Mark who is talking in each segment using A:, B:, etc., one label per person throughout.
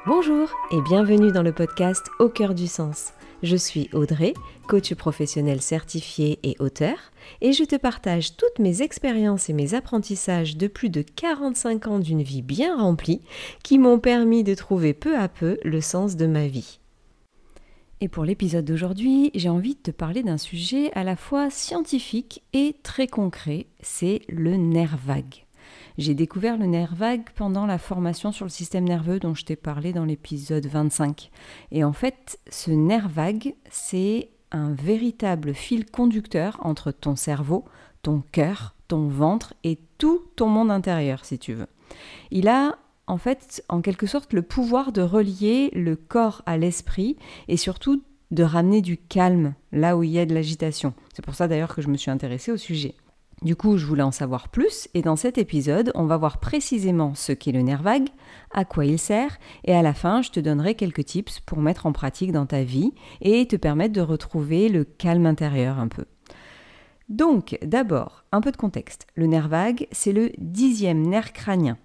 A: Bonjour et bienvenue dans le podcast Au cœur du sens. Je suis Audrey, coach professionnel certifié et auteur, et je te partage toutes mes expériences et mes apprentissages de plus de 45 ans d'une vie bien remplie qui m'ont permis de trouver peu à peu le sens de ma vie. Et pour l'épisode d'aujourd'hui, j'ai envie de te parler d'un sujet à la fois scientifique et très concret, c'est le nerf vague. J'ai découvert le nerf vague pendant la formation sur le système nerveux dont je t'ai parlé dans l'épisode 25. Et en fait, ce nerf vague, c'est un véritable fil conducteur entre ton cerveau, ton cœur, ton ventre et tout ton monde intérieur, si tu veux. Il a en fait, en quelque sorte, le pouvoir de relier le corps à l'esprit et surtout de ramener du calme là où il y a de l'agitation. C'est pour ça d'ailleurs que je me suis intéressée au sujet. Du coup, je voulais en savoir plus et dans cet épisode, on va voir précisément ce qu'est le nerf vague, à quoi il sert et à la fin, je te donnerai quelques tips pour mettre en pratique dans ta vie et te permettre de retrouver le calme intérieur un peu. Donc, d'abord, un peu de contexte. Le nerf vague, c'est le 10e nerf crânien.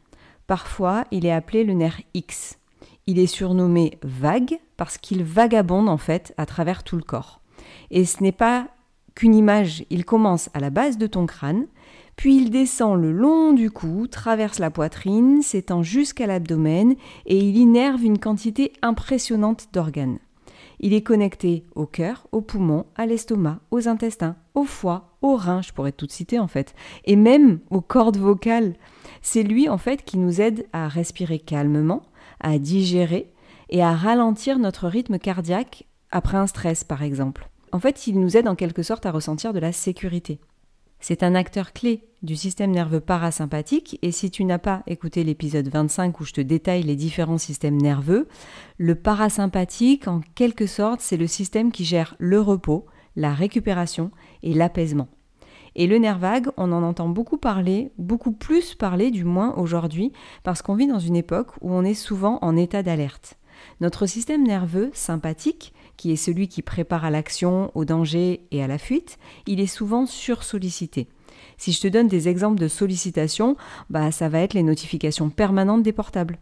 A: Parfois, il est appelé le nerf X. Il est surnommé vague parce qu'il vagabonde en fait à travers tout le corps. Et ce n'est pas qu'une image, il commence à la base de ton crâne, puis il descend le long du cou, traverse la poitrine, s'étend jusqu'à l'abdomen et il innerve une quantité impressionnante d'organes. Il est connecté au cœur, aux poumons, à l'estomac, aux intestins, au foie, aux reins, je pourrais tout citer en fait, et même aux cordes vocales. C'est lui en fait qui nous aide à respirer calmement, à digérer et à ralentir notre rythme cardiaque après un stress par exemple. En fait, il nous aide en quelque sorte à ressentir de la sécurité. C'est un acteur clé du système nerveux parasympathique et si tu n'as pas écouté l'épisode 25 où je te détaille les différents systèmes nerveux, le parasympathique, en quelque sorte, c'est le système qui gère le repos, la récupération et l'apaisement. Et le nerf vague, on en entend beaucoup parler, beaucoup plus parler du moins aujourd'hui, parce qu'on vit dans une époque où on est souvent en état d'alerte. Notre système nerveux sympathique, qui est celui qui prépare à l'action, au danger et à la fuite, il est souvent sursollicité. Si je te donne des exemples de sollicitation, ça va être les notifications permanentes des portables,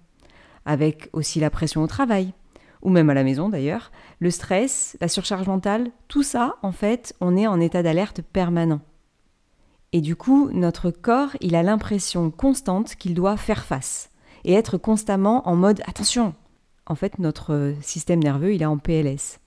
A: avec aussi la pression au travail, ou même à la maison d'ailleurs, le stress, la surcharge mentale, tout ça, en fait, on est en état d'alerte permanent. Et du coup, notre corps, il a l'impression constante qu'il doit faire face et être constamment en mode « attention ». En fait, notre système nerveux, il est en PLS.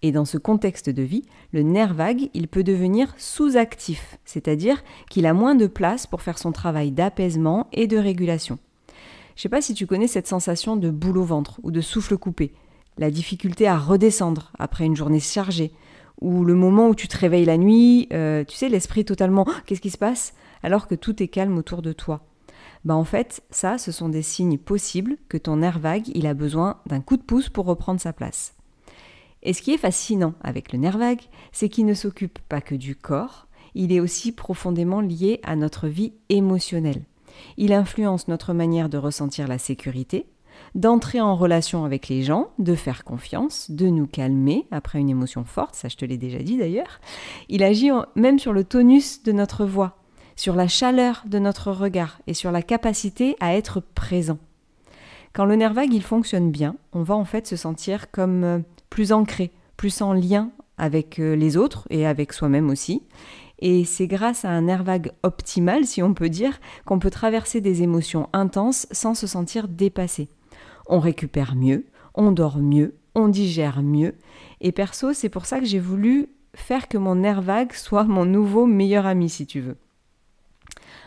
A: Et dans ce contexte de vie, le nerf vague, il peut devenir sous-actif, c'est-à-dire qu'il a moins de place pour faire son travail d'apaisement et de régulation. Je ne sais pas si tu connais cette sensation de boule au ventre ou de souffle coupé, la difficulté à redescendre après une journée chargée, ou le moment où tu te réveilles la nuit, tu sais, l'esprit totalement « qu'est-ce qui se passe ?» alors que tout est calme autour de toi. En fait, ça, ce sont des signes possibles que ton nerf vague, il a besoin d'un coup de pouce pour reprendre sa place. Et ce qui est fascinant avec le nerf vague, c'est qu'il ne s'occupe pas que du corps, il est aussi profondément lié à notre vie émotionnelle. Il influence notre manière de ressentir la sécurité, d'entrer en relation avec les gens, de faire confiance, de nous calmer après une émotion forte, ça je te l'ai déjà dit d'ailleurs. Il agit même sur le tonus de notre voix, sur la chaleur de notre regard et sur la capacité à être présent. Quand le nerf vague il fonctionne bien, on va en fait se sentir comme plus ancré, plus en lien avec les autres et avec soi-même aussi. Et c'est grâce à un nerf vague optimal, si on peut dire, qu'on peut traverser des émotions intenses sans se sentir dépassé. On récupère mieux, on dort mieux, on digère mieux. Et perso, c'est pour ça que j'ai voulu faire que mon nerf vague soit mon nouveau meilleur ami, si tu veux.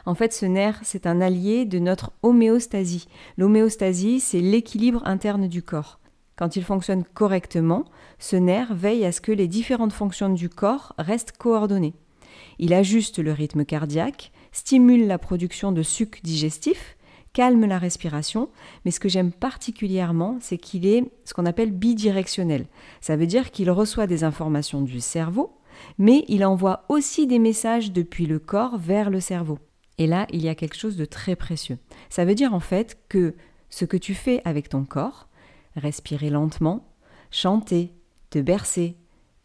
A: En fait, ce nerf, c'est un allié de notre homéostasie. L'homéostasie, c'est l'équilibre interne du corps. Quand il fonctionne correctement, ce nerf veille à ce que les différentes fonctions du corps restent coordonnées. Il ajuste le rythme cardiaque, stimule la production de sucs digestifs, calme la respiration, mais ce que j'aime particulièrement, c'est qu'il est ce qu'on appelle bidirectionnel. Ça veut dire qu'il reçoit des informations du cerveau, mais il envoie aussi des messages depuis le corps vers le cerveau. Et là, il y a quelque chose de très précieux. Ça veut dire en fait que ce que tu fais avec ton corps, respirer lentement, chanter, te bercer,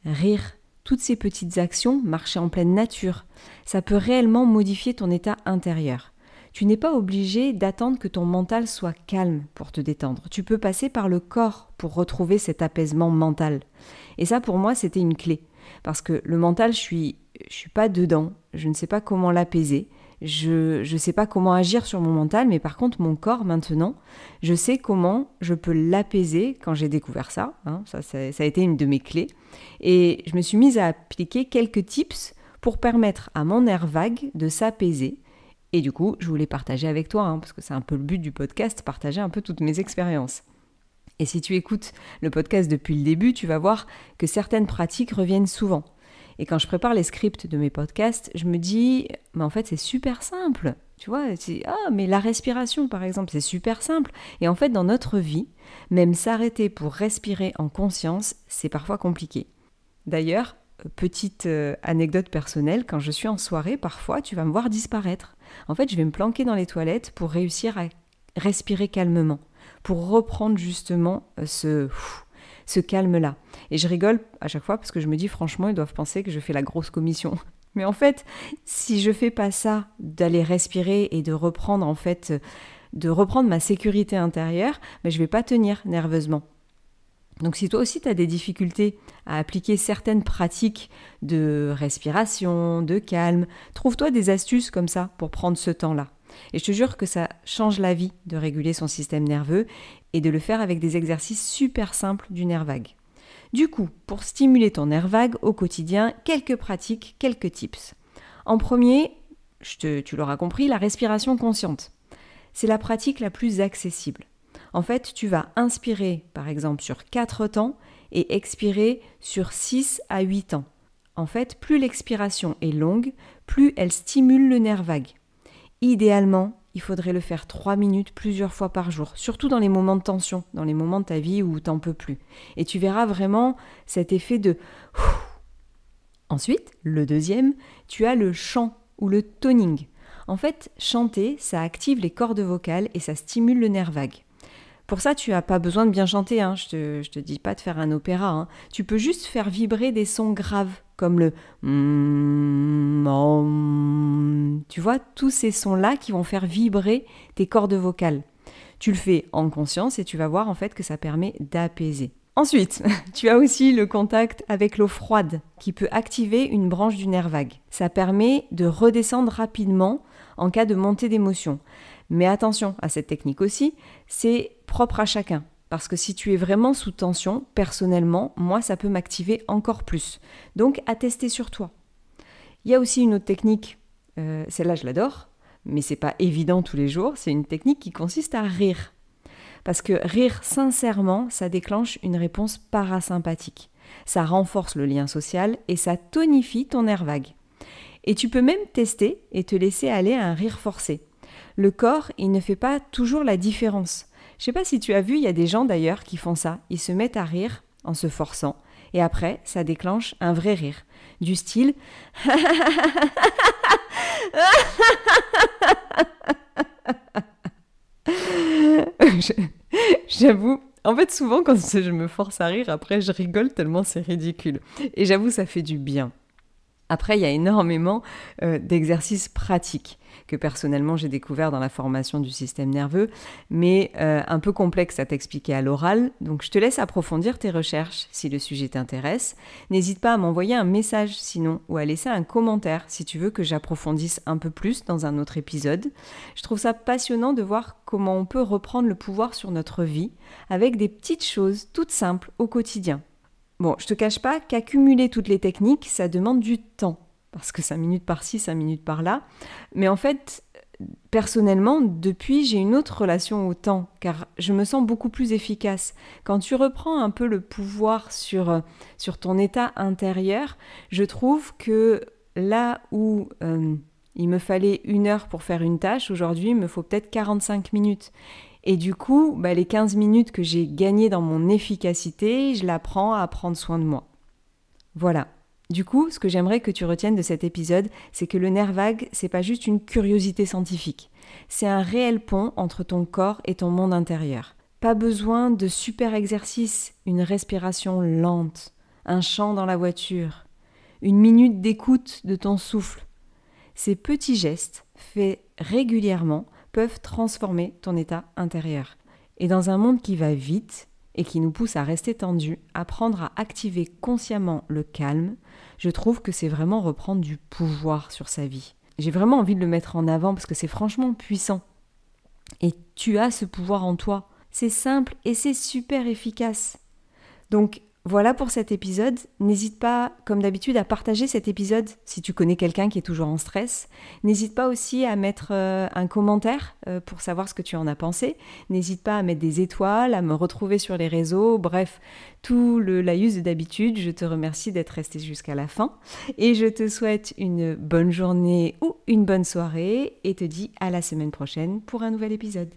A: rire, toutes ces petites actions, marcher en pleine nature, ça peut réellement modifier ton état intérieur. Tu n'es pas obligé d'attendre que ton mental soit calme pour te détendre. Tu peux passer par le corps pour retrouver cet apaisement mental. Et ça, pour moi, c'était une clé. Parce que le mental, je suis pas dedans. Je ne sais pas comment l'apaiser. Je ne sais pas comment agir sur mon mental, mais par contre, mon corps, maintenant, je sais comment je peux l'apaiser quand j'ai découvert ça. Ça a été une de mes clés. Et je me suis mise à appliquer quelques tips pour permettre à mon nerf vague de s'apaiser. Et du coup, je voulais partager avec toi, parce que c'est un peu le but du podcast, partager un peu toutes mes expériences. Et si tu écoutes le podcast depuis le début, tu vas voir que certaines pratiques reviennent souvent. Et quand je prépare les scripts de mes podcasts, je me dis, mais en fait, c'est super simple. Tu vois, mais la respiration, par exemple, c'est super simple. Et en fait, dans notre vie, même s'arrêter pour respirer en conscience, c'est parfois compliqué. D'ailleurs, petite anecdote personnelle, quand je suis en soirée, parfois, tu vas me voir disparaître. En fait, je vais me planquer dans les toilettes pour réussir à respirer calmement, pour reprendre justement ce calme-là. Et je rigole à chaque fois parce que je me dis, franchement, ils doivent penser que je fais la grosse commission. Mais en fait, si je fais pas ça, d'aller respirer et de reprendre ma sécurité intérieure, je vais pas tenir nerveusement. Donc si toi aussi tu as des difficultés à appliquer certaines pratiques de respiration, de calme, trouve-toi des astuces comme ça pour prendre ce temps-là. Et je te jure que ça change la vie de réguler son système nerveux et de le faire avec des exercices super simples du nerf vague. Du coup, pour stimuler ton nerf vague au quotidien, quelques pratiques, quelques tips. En premier, tu l'auras compris, la respiration consciente. C'est la pratique la plus accessible. En fait, tu vas inspirer, par exemple, sur 4 temps et expirer sur 6 à 8 temps. En fait, plus l'expiration est longue, plus elle stimule le nerf vague. Idéalement, il faudrait le faire 3 minutes plusieurs fois par jour, surtout dans les moments de tension, dans les moments de ta vie où t'en peux plus. Et tu verras vraiment cet effet de... Ensuite, le deuxième, tu as le chant ou le toning. En fait, chanter, ça active les cordes vocales et ça stimule le nerf vague. Pour ça, tu n'as pas besoin de bien chanter, je te dis pas de faire un opéra. Tu peux juste faire vibrer des sons graves, comme le tu vois, tous ces sons-là qui vont faire vibrer tes cordes vocales. Tu le fais en conscience et tu vas voir en fait que ça permet d'apaiser. Ensuite, tu as aussi le contact avec l'eau froide qui peut activer une branche du nerf vague. Ça permet de redescendre rapidement en cas de montée d'émotion. Mais attention à cette technique aussi, c'est propre à chacun. Parce que si tu es vraiment sous tension, personnellement, moi, ça peut m'activer encore plus. Donc, à tester sur toi. Il y a aussi une autre technique, celle-là je l'adore, mais c'est pas évident tous les jours, c'est une technique qui consiste à rire. Parce que rire sincèrement, ça déclenche une réponse parasympathique. Ça renforce le lien social et ça tonifie ton nerf vague. Et tu peux même tester et te laisser aller à un rire forcé. Le corps, il ne fait pas toujours la différence. Je sais pas si tu as vu, il y a des gens d'ailleurs qui font ça. Ils se mettent à rire en se forçant. Et après, ça déclenche un vrai rire. Du style... J'avoue, en fait souvent quand je me force à rire, après je rigole tellement c'est ridicule. Et j'avoue, ça fait du bien. Après, il y a énormément d'exercices pratiques que personnellement j'ai découvert dans la formation du système nerveux, mais un peu complexes à t'expliquer à l'oral. Donc je te laisse approfondir tes recherches si le sujet t'intéresse. N'hésite pas à m'envoyer un message sinon, ou à laisser un commentaire si tu veux que j'approfondisse un peu plus dans un autre épisode. Je trouve ça passionnant de voir comment on peut reprendre le pouvoir sur notre vie avec des petites choses toutes simples au quotidien. Bon, je te cache pas qu'accumuler toutes les techniques, ça demande du temps. Parce que 5 minutes par-ci, 5 minutes par-là. Mais en fait, personnellement, depuis, j'ai une autre relation au temps, car je me sens beaucoup plus efficace. Quand tu reprends un peu le pouvoir sur ton état intérieur, je trouve que là où il me fallait 1 heure pour faire une tâche, aujourd'hui, il me faut peut-être 45 minutes. Et du coup, les 15 minutes que j'ai gagnées dans mon efficacité, je la prends à prendre soin de moi. Voilà. Du coup, ce que j'aimerais que tu retiennes de cet épisode, c'est que le nerf vague, c'est pas juste une curiosité scientifique. C'est un réel pont entre ton corps et ton monde intérieur. Pas besoin de super exercices, une respiration lente, un chant dans la voiture, 1 minute d'écoute de ton souffle. Ces petits gestes faits régulièrement peuvent transformer ton état intérieur. Et dans un monde qui va vite et qui nous pousse à rester tendus, apprendre à activer consciemment le calme, je trouve que c'est vraiment reprendre du pouvoir sur sa vie. J'ai vraiment envie de le mettre en avant parce que c'est franchement puissant. Et tu as ce pouvoir en toi. C'est simple et c'est super efficace. Donc voilà pour cet épisode. N'hésite pas, comme d'habitude, à partager cet épisode si tu connais quelqu'un qui est toujours en stress. N'hésite pas aussi à mettre un commentaire pour savoir ce que tu en as pensé. N'hésite pas à mettre des étoiles, à me retrouver sur les réseaux. Bref, tout le laïus de d'habitude. Je te remercie d'être resté jusqu'à la fin. Et je te souhaite une bonne journée ou une bonne soirée et te dis à la semaine prochaine pour un nouvel épisode.